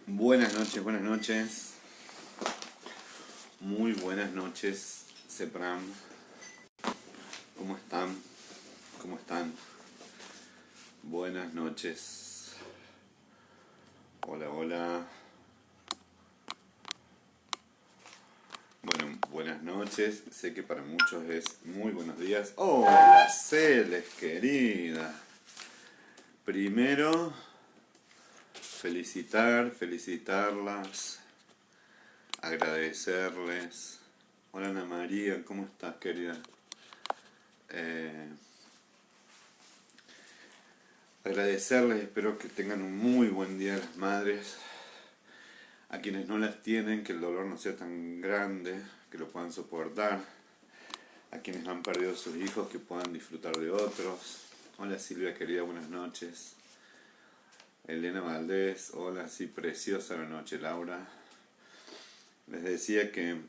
Buenas noches, buenas noches. Muy buenas noches, Sepram. ¿Cómo están? ¿Cómo están? Buenas noches. Hola, hola. Bueno, buenas noches. Sé que para muchos es muy buenos días. Hola, Celes, querida. Primero, felicitarlas, agradecerles. Hola, Ana María, ¿cómo estás, querida? Eh, Agradecerles, espero que tengan un muy buen día de las madres. A quienes no las tienen, que el dolor no sea tan grande, que lo puedan soportar. A quienes han perdido sus hijos, que puedan disfrutar de otros. Hola Silvia, querida, buenas noches. Elena Valdés, hola, sí, preciosa la noche, Laura. Les decía que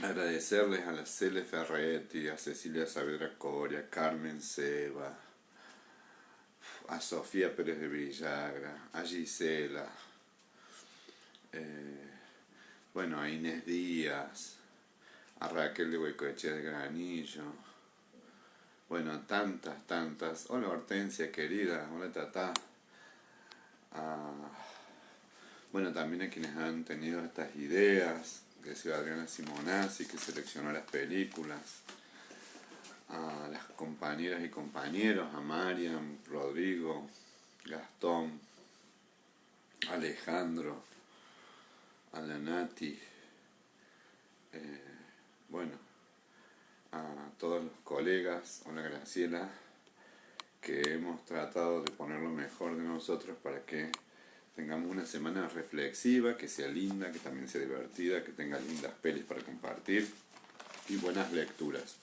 agradecerles a la Cele Ferretti, a Cecilia Saavedra Coria, a Carmen Seba, a Sofía Pérez de Villagra, a Gisela, bueno, a Inés Díaz, a Raquel de Huecoechea de Granillo, bueno, a tantas. Hola Hortensia, querida, hola Tatá. Bueno, también a quienes han tenido estas ideas, que ha sido Adriana Simonazzi, que seleccionó las películas, a las compañeras y compañeros, a Mariam, Rodrigo, Gastón, Alejandro, a la Nati, bueno, a todos los colegas, hola Graciela, que hemos tratado de poner lo mejor de nosotros para que tengamos una semana reflexiva, que sea linda, que también sea divertida, que tenga lindas pelis para compartir y buenas lecturas.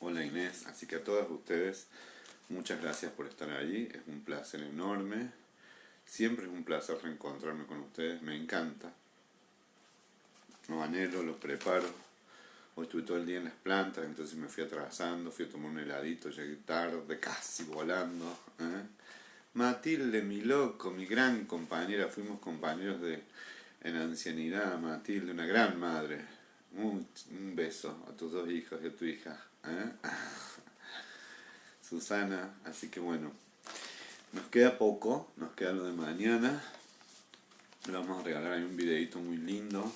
Hola Inés, así que a todas ustedes, muchas gracias por estar ahí, es un placer enorme, siempre es un placer reencontrarme con ustedes, me encanta, lo anhelo, lo preparo. Hoy estuve todo el día en las plantas, entonces me fui atrasando, fui a tomar un heladito, llegué tarde, casi volando. Matilde, mi loco, mi gran compañera, fuimos compañeros en ancianidad, Matilde, una gran madre. Un beso a tus dos hijos y a tu hija. Susana, así que bueno, nos queda poco, nos queda lo de mañana. Le vamos a regalar ahí un videito muy lindo.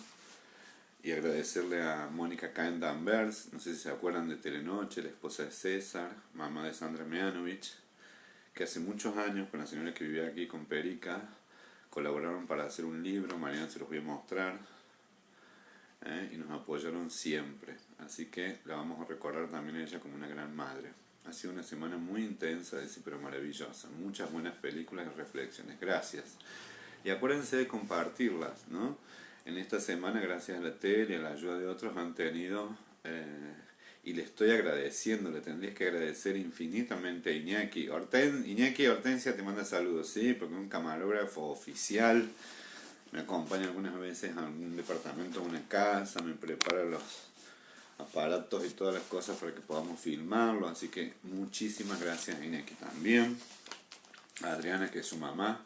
Y agradecerle a Mónica Caen Danvers, no sé si se acuerdan de Telenoche, la esposa de César, mamá de Sandra Mianovich, que hace muchos años con la señora que vivía aquí con Perica, colaboraron para hacer un libro, mañana se los voy a mostrar, y nos apoyaron siempre, así que la vamos a recordar también a ella como una gran madre. Ha sido una semana muy intensa, pero maravillosa, muchas buenas películas y reflexiones, gracias. Y acuérdense de compartirlas, ¿no? En esta semana, gracias a la tele y a la ayuda de otros, han tenido, y le estoy agradeciendo, le tendrías que agradecer infinitamente a Iñaki. Iñaki Hortensia te manda saludos, ¿sí? Porque es un camarógrafo oficial, me acompaña algunas veces a un departamento, a una casa, me prepara los aparatos y todas las cosas para que podamos filmarlo, así que muchísimas gracias a Iñaki también. A Adriana, que es su mamá,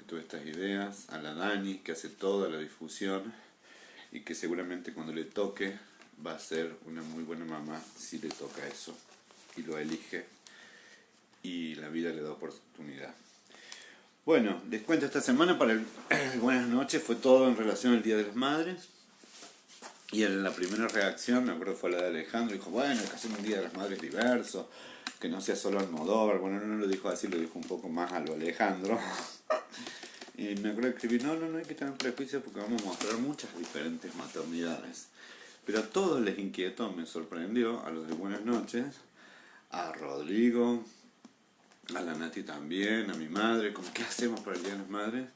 todas estas ideas, a la Dani, que hace toda la difusión y que seguramente cuando le toque va a ser una muy buena mamá si le toca eso y lo elige y la vida le da oportunidad. Bueno, les cuento esta semana para el buenas noches, fue todo en relación al Día de las Madres. Y en la primera reacción, me acuerdo fue la de Alejandro, dijo, bueno, hay que hacer un Día de las Madres diverso, que no sea solo Almodóvar. Bueno, no lo dijo así, lo dijo un poco más a lo Alejandro. Y me acuerdo que escribí, no hay que tener prejuicios porque vamos a mostrar muchas diferentes maternidades. Pero a todos les inquietó, me sorprendió, a los de Buenas noches, a Rodrigo, a la Nati también, a mi madre, como ¿qué hacemos para el Día de las Madres?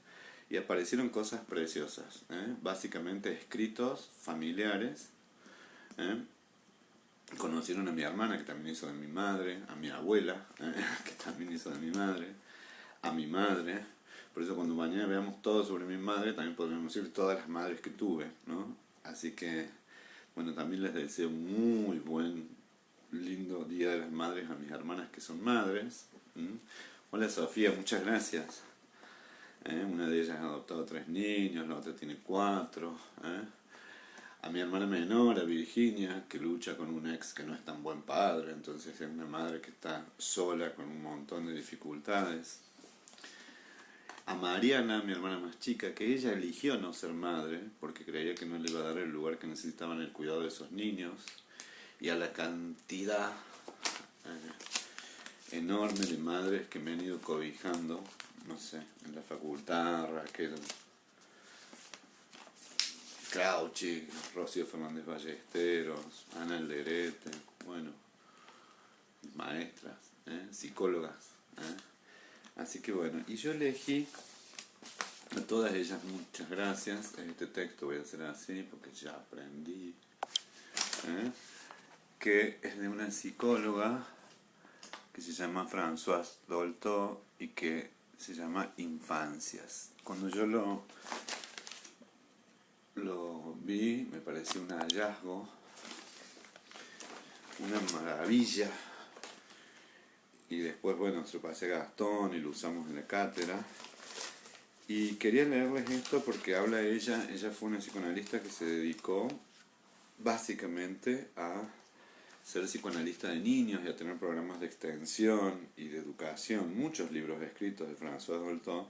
Y aparecieron cosas preciosas, básicamente escritos familiares. Conocieron a mi hermana, que también hizo de mi madre, a mi abuela, que también hizo de mi madre, a mi madre. Por eso cuando mañana veamos todo sobre mi madre, también podremos decir todas las madres que tuve, ¿no? Así que, bueno, también les deseo un muy buen, lindo Día de las Madres a mis hermanas que son madres. Hola Sofía, muchas gracias. Una de ellas ha adoptado 3 niños, la otra tiene 4. A mi hermana menor, a Virginia, que lucha con un ex que no es tan buen padre, entonces es una madre que está sola con un montón de dificultades. A Mariana, mi hermana más chica, que ella eligió no ser madre porque creía que no le iba a dar el lugar que necesitaban en el cuidado de esos niños. Y a la cantidad enorme de madres que me han ido cobijando, no sé, en la facultad, Raquel Cauchi, Rocío Fernández Ballesteros, Ana Alderete, bueno, maestras, psicólogas. Así que bueno, y yo elegí a todas ellas muchas gracias. Este texto voy a hacer así porque ya aprendí, que es de una psicóloga que se llama Françoise Dolto y que se llama Infancias. Cuando yo lo vi, me pareció un hallazgo, una maravilla. Y después, bueno, se lo pasé a Gastón y lo usamos en la cátedra. Y quería leerles esto porque habla ella fue una psicoanalista que se dedicó básicamente a ser psicoanalista de niños y a tener programas de extensión y de educación. Muchos libros escritos de Françoise Dolto,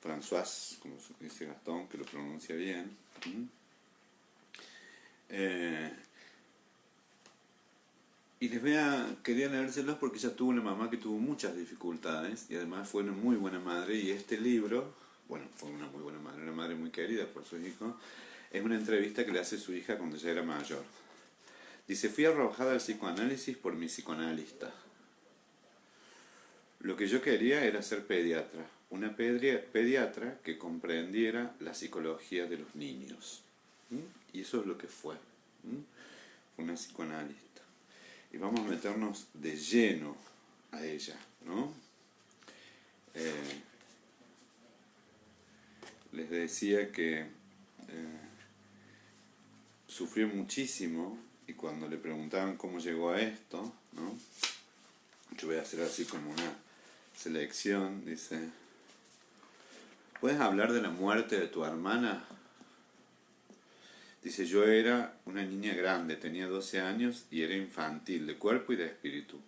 Françoise, como dice Gastón, que lo pronuncia bien. Y quería leérselos porque ella tuvo una mamá que tuvo muchas dificultades y además fue una muy buena madre. Y este libro, bueno, fue una muy buena madre, una madre muy querida por sus hijos, es una entrevista que le hace su hija cuando ya era mayor. Dice: fui arrojada al psicoanálisis por mi psicoanalista. Lo que yo quería era ser pediatra, una pediatra que comprendiera la psicología de los niños. Y eso es lo que fue. Fue una psicoanalista. Y vamos a meternos de lleno a ella, ¿no? Les decía que sufrió muchísimo y cuando le preguntaban cómo llegó a esto, ¿no? Yo voy a hacer así como una selección, dice: ¿puedes hablar de la muerte de tu hermana? Dice: yo era una niña grande, tenía 12 años y era infantil, de cuerpo y de espíritu.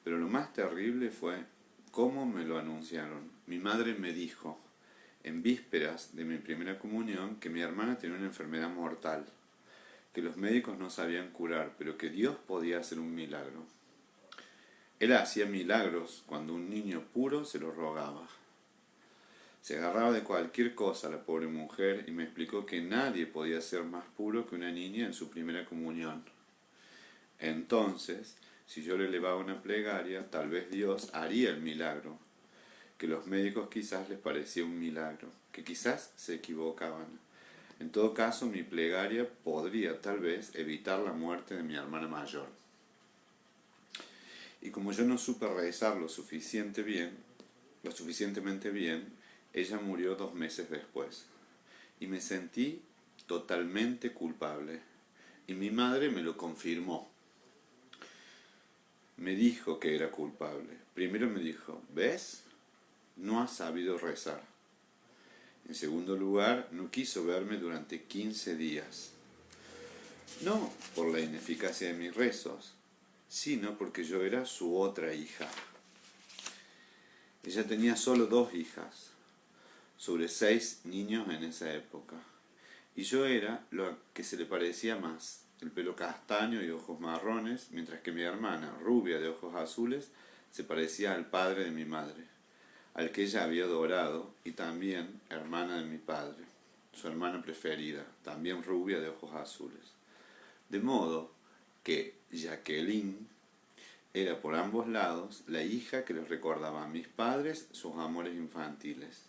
Pero lo más terrible fue cómo me lo anunciaron. Mi madre me dijo, en vísperas de mi primera comunión, que mi hermana tenía una enfermedad mortal, que los médicos no sabían curar, pero que Dios podía hacer un milagro. Él hacía milagros cuando un niño puro se lo rogaba. Se agarraba de cualquier cosa la pobre mujer y me explicó que nadie podía ser más puro que una niña en su primera comunión. Entonces, si yo le elevaba una plegaria, tal vez Dios haría el milagro, que los médicos quizás les parecía un milagro, que quizás se equivocaban. En todo caso, mi plegaria podría tal vez evitar la muerte de mi hermana mayor. Y como yo no supe rezar lo suficientemente bien, ella murió 2 meses después. Y me sentí totalmente culpable. Y mi madre me lo confirmó. Me dijo que era culpable. Primero me dijo: ¿ves? No has sabido rezar. En segundo lugar, no quiso verme durante 15 días. No por la ineficacia de mis rezos, sino porque yo era su otra hija. Ella tenía solo 2 hijas, sobre 6 niños en esa época. Y yo era lo que se le parecía más, el pelo castaño y ojos marrones, mientras que mi hermana, rubia de ojos azules, se parecía al padre de mi madre, al que ella había adorado, y también hermana de mi padre, su hermana preferida, también rubia de ojos azules. De modo que Jacqueline era por ambos lados la hija que les recordaba a mis padres sus amores infantiles.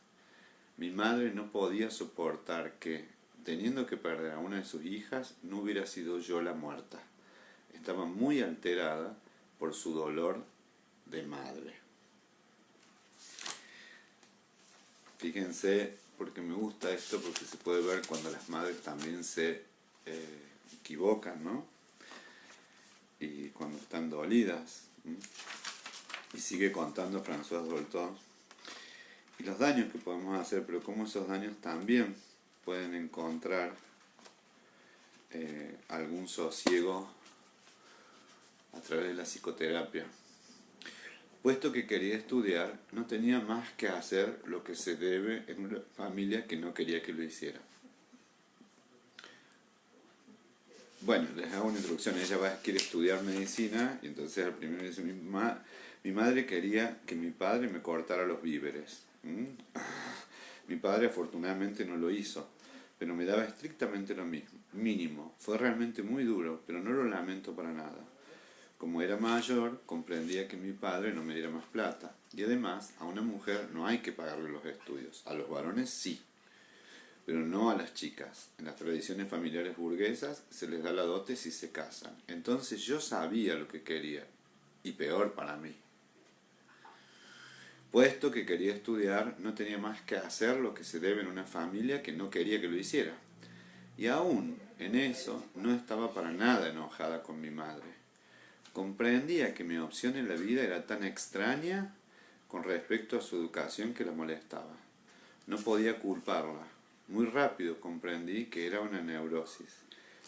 Mi madre no podía soportar que, teniendo que perder a una de sus hijas, no hubiera sido yo la muerta. Estaba muy alterada por su dolor de madre. Fíjense, porque me gusta esto, porque se puede ver cuando las madres también se equivocan, ¿no? Y cuando están dolidas. Y sigue contando Françoise Dolto. y los daños que podemos hacer, pero cómo esos daños también pueden encontrar algún sosiego a través de la psicoterapia. Puesto que quería estudiar, no tenía más que hacer lo que se debe en una familia que no quería que lo hiciera. Bueno, les hago una introducción. Ella quiere estudiar medicina y entonces al primero dice, mi madre quería que mi padre me cortara los víveres. Mi padre afortunadamente no lo hizo, pero me daba estrictamente lo mismo, mínimo. Fue realmente muy duro, pero no lo lamento para nada. Como era mayor, comprendía que mi padre no me diera más plata. Y además, a una mujer no hay que pagarle los estudios. A los varones sí, pero no a las chicas. En las tradiciones familiares burguesas se les da la dote si se casan. Entonces yo sabía lo que quería, y peor para mí. Puesto que quería estudiar, no tenía más que hacer lo que se debe en una familia que no quería que lo hiciera. Y aún en eso no estaba para nada enojada con mi madre. Comprendía que mi opción en la vida era tan extraña con respecto a su educación que la molestaba. No podía culparla. Muy rápido comprendí que era una neurosis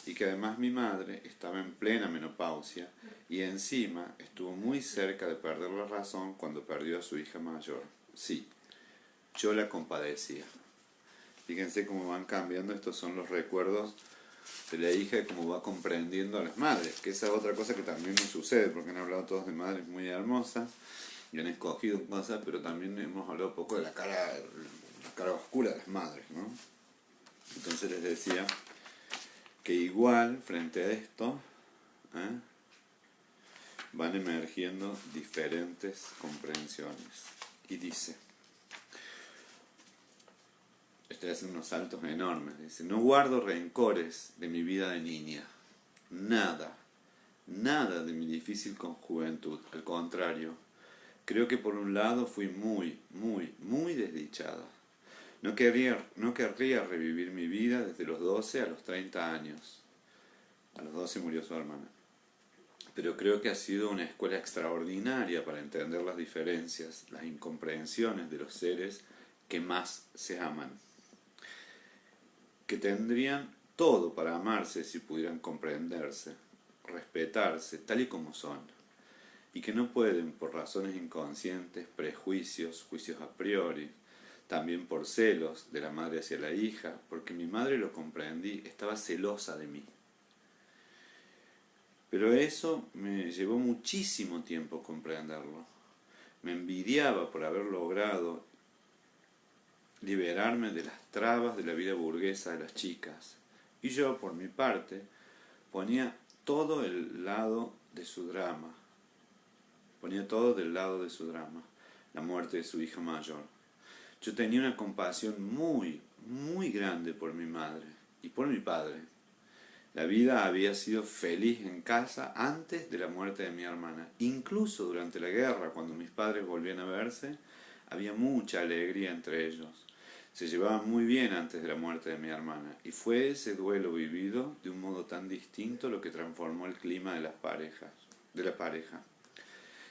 y que además mi madre estaba en plena menopausia y encima estuvo muy cerca de perder la razón cuando perdió a su hija mayor. Sí, yo la compadecía. Fíjense cómo van cambiando, estos son los recuerdos de la hija y cómo va comprendiendo a las madres, que esa es otra cosa que también nos sucede, porque han hablado todos de madres muy hermosas y han escogido cosas, pero también hemos hablado un poco de la cara oscura de las madres, ¿no? Entonces les decía que igual frente a esto van emergiendo diferentes comprensiones. Y dice, estoy haciendo unos saltos enormes, dice, no guardo rencores de mi vida de niña, nada de mi difícil juventud, al contrario, creo que por un lado fui muy desdichada. No querría revivir mi vida desde los 12 a los 30 años. A los 12 murió su hermana. Pero creo que ha sido una escuela extraordinaria para entender las diferencias, las incomprensiones de los seres que más se aman. Que tendrían todo para amarse si pudieran comprenderse, respetarse tal y como son. Y que no pueden por razones inconscientes, prejuicios, juicios a priori, también por celos de la madre hacia la hija, porque mi madre, lo comprendí, estaba celosa de mí. Pero eso me llevó muchísimo tiempo comprenderlo. Me envidiaba por haber logrado liberarme de las trabas de la vida burguesa de las chicas. Y yo, por mi parte, ponía todo el lado de su drama. Ponía todo del lado de su drama, la muerte de su hija mayor. Yo tenía una compasión muy grande por mi madre y por mi padre. La vida había sido feliz en casa antes de la muerte de mi hermana. Incluso durante la guerra, cuando mis padres volvían a verse, había mucha alegría entre ellos. Se llevaban muy bien antes de la muerte de mi hermana. Y fue ese duelo vivido de un modo tan distinto lo que transformó el clima de la pareja.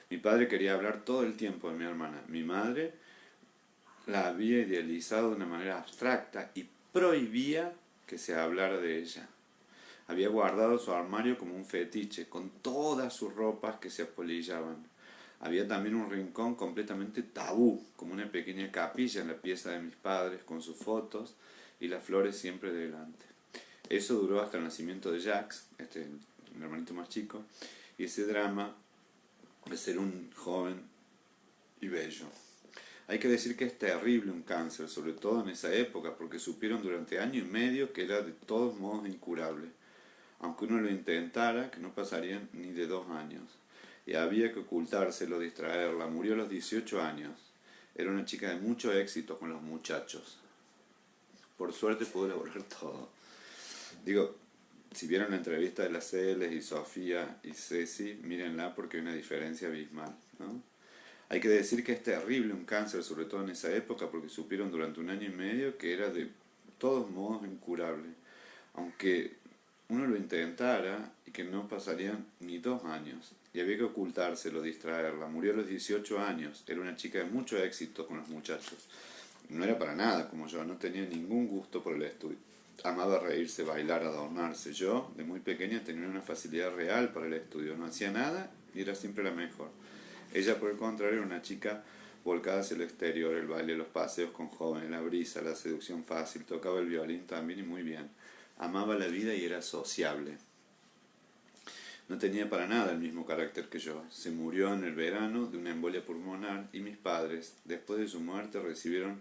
Mi padre quería hablar todo el tiempo de mi hermana. Mi madre la había idealizado de una manera abstracta y prohibía que se hablara de ella. Había guardado su armario como un fetiche, con todas sus ropas que se apolillaban. Había también un rincón completamente tabú, como una pequeña capilla en la pieza de mis padres, con sus fotos y las flores siempre delante. Eso duró hasta el nacimiento de Jacques, mi hermanito más chico, y ese drama de ser un joven y bello. Hay que decir que es terrible un cáncer, sobre todo en esa época, porque supieron durante año y medio que era de todos modos incurable. Aunque uno lo intentara, que no pasarían ni de 2 años. Y había que ocultárselo, distraerla. Murió a los 18 años. Era una chica de mucho éxito con los muchachos. Por suerte pudo lograr todo. Digo, si vieron la entrevista de las Celes y Sofía y Ceci, mírenla porque hay una diferencia abismal, ¿no? Hay que decir que es terrible un cáncer, sobre todo en esa época, porque supieron durante 1 año y medio que era de todos modos incurable. Aunque uno lo intentara y que no pasarían ni 2 años. Y había que ocultárselo, distraerla. Murió a los 18 años. Era una chica de mucho éxito con los muchachos. No era para nada como yo, no tenía ningún gusto por el estudio. Amaba reírse, bailar, adornarse. Yo, de muy pequeña, tenía una facilidad real para el estudio. No hacía nada y era siempre la mejor. Ella, por el contrario, era una chica volcada hacia el exterior, el baile, los paseos con jóvenes, la brisa, la seducción fácil. Tocaba el violín también y muy bien. Amaba la vida y era sociable. No tenía para nada el mismo carácter que yo. Se murió en el verano de una embolia pulmonar y mis padres, después de su muerte, recibieron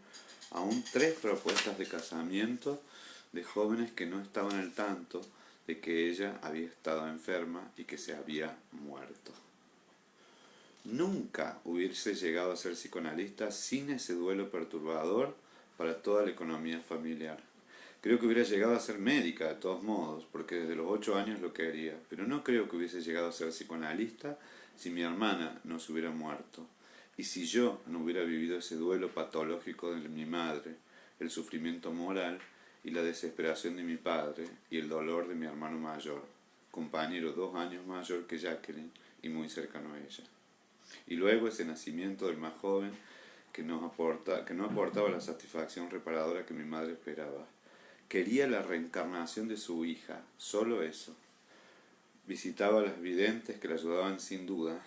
aún 3 propuestas de casamiento de jóvenes que no estaban al tanto de que ella había estado enferma y que se había muerto. Nunca hubiese llegado a ser psicoanalista sin ese duelo perturbador para toda la economía familiar. Creo que hubiera llegado a ser médica de todos modos, porque desde los 8 años lo quería, pero no creo que hubiese llegado a ser psicoanalista si mi hermana no se hubiera muerto, y si yo no hubiera vivido ese duelo patológico de mi madre, el sufrimiento moral y la desesperación de mi padre y el dolor de mi hermano mayor, compañero 2 años mayor que Jacqueline y muy cercano a ella. Y luego ese nacimiento del más joven que no aportaba la satisfacción reparadora que mi madre esperaba. Quería la reencarnación de su hija, solo eso. Visitaba a las videntes que la ayudaban sin duda.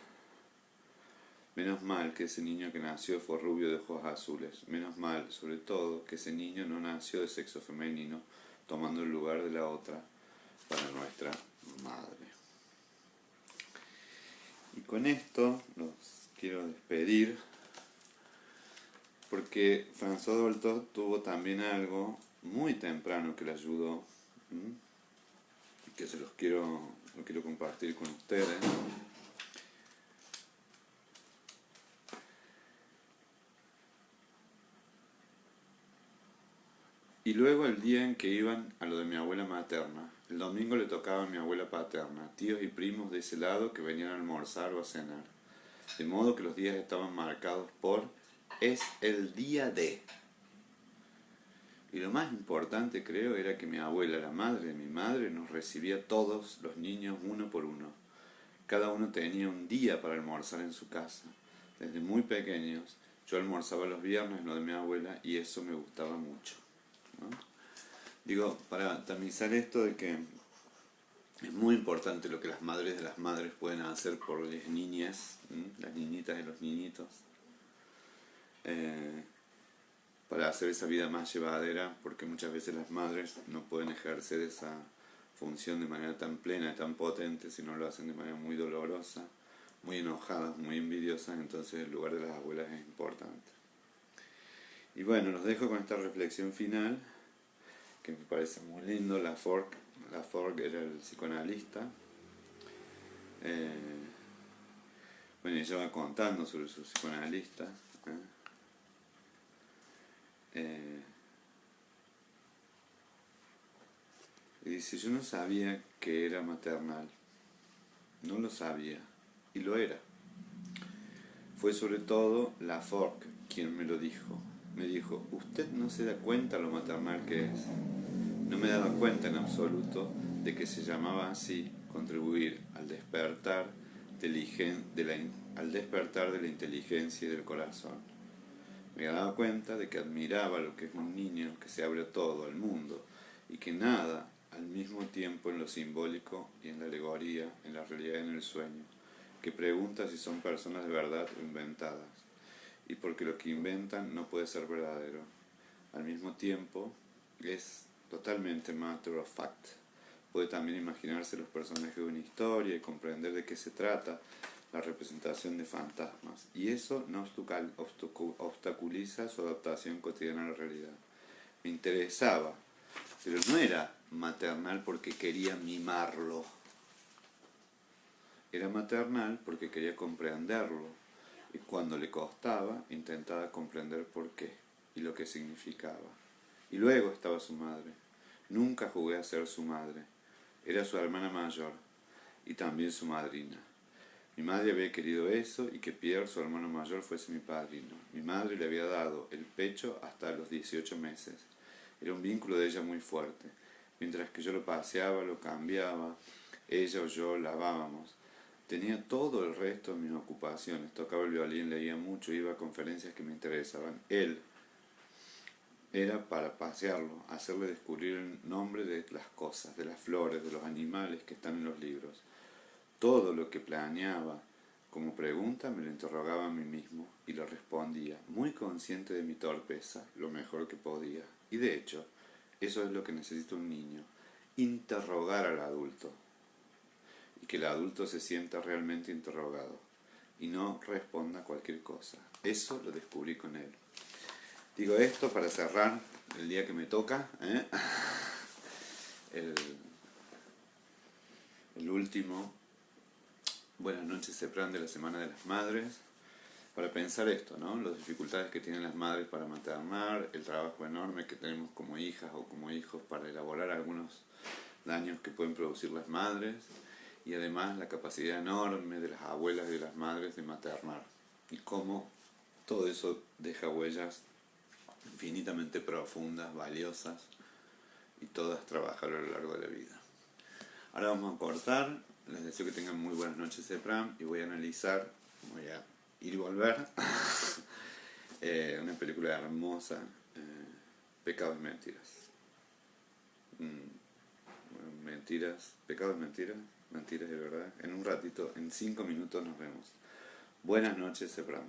Menos mal que ese niño que nació fue rubio de ojos azules. Menos mal, sobre todo, que ese niño no nació de sexo femenino, tomando el lugar de la otra para nuestra madre. Y con esto los quiero despedir, porque François Dolto tuvo también algo muy temprano que le ayudó, que lo quiero compartir con ustedes. Y luego el día en que iban a lo de mi abuela materna, el domingo le tocaba a mi abuela paterna, tíos y primos de ese lado que venían a almorzar o a cenar. De modo que los días estaban marcados por "es el día de". Y lo más importante, creo, era que mi abuela, la madre de mi madre, nos recibía a todos los niños uno por uno. Cada uno tenía un día para almorzar en su casa. Desde muy pequeños, yo almorzaba los viernes en lo de mi abuela y eso me gustaba mucho, ¿no? Digo, para tamizar esto de que es muy importante lo que las madres de las madres pueden hacer por las niñas, las niñitas y los niñitos, para hacer esa vida más llevadera, porque muchas veces las madres no pueden ejercer esa función de manera tan plena y tan potente, sino lo hacen de manera muy dolorosa, muy enojadas, muy envidiosas. Entonces el lugar de las abuelas es importante. Y bueno, los dejo con esta reflexión final, que me parece muy lindo. Laforgue era el psicoanalista. Bueno, ella va contando sobre su psicoanalista. Y dice, yo no sabía que era maternal. No lo sabía. Y lo era. Fue sobre todo Laforgue quien me lo dijo. Me dijo, usted no se da cuenta lo maternal que es. No me daba cuenta en absoluto de que se llamaba así contribuir al despertar de la inteligencia y del corazón. Me daba cuenta de que admiraba lo que es un niño que se abre a todo, al mundo, y que nada al mismo tiempo en lo simbólico y en la alegoría, en la realidad y en el sueño, que pregunta si son personas de verdad o inventadas, y porque lo que inventan no puede ser verdadero. Al mismo tiempo es totalmente matter of fact. Puede también imaginarse los personajes de una historia y comprender de qué se trata, la representación de fantasmas, y eso no obstaculiza su adaptación cotidiana a la realidad. Me interesaba, pero no era maternal porque quería mimarlo. Era maternal porque quería comprenderlo, y cuando le costaba, intentaba comprender por qué y lo que significaba. Y luego estaba su madre. Nunca jugué a ser su madre. Era su hermana mayor y también su madrina. Mi madre había querido eso y que Pierre, su hermano mayor, fuese mi padrino. Mi madre le había dado el pecho hasta los 18 meses. Era un vínculo de ella muy fuerte. Mientras que yo lo paseaba, lo cambiaba, ella o yo lavábamos. Tenía todo el resto de mis ocupaciones. Tocaba el violín, leía mucho, iba a conferencias que me interesaban. Él era para pasearlo, hacerle descubrir el nombre de las cosas, de las flores, de los animales que están en los libros. Todo lo que planeaba como pregunta me lo interrogaba a mí mismo y lo respondía, muy consciente de mi torpeza, lo mejor que podía. Y de hecho, eso es lo que necesita un niño, interrogar al adulto y que el adulto se sienta realmente interrogado y no responda a cualquier cosa. Eso lo descubrí con él. Digo esto para cerrar el día que me toca, el último Buenas noches, Cepran, de la Semana de las Madres, para pensar esto, ¿no? Las dificultades que tienen las madres para maternar, el trabajo enorme que tenemos como hijas o como hijos para elaborar algunos daños que pueden producir las madres, y además la capacidad enorme de las abuelas y de las madres de maternar, y cómo todo eso deja huellas infinitamente profundas, valiosas, y todas trabajar a lo largo de la vida. Ahora vamos a cortar. Les deseo que tengan muy buenas noches, Cepram, y voy a analizar, voy a ir y volver, una película hermosa, Pecados y Mentiras. Mentiras, pecados, mentiras, mentiras de verdad. En un ratito, en 5 minutos nos vemos. Buenas noches, Cepram.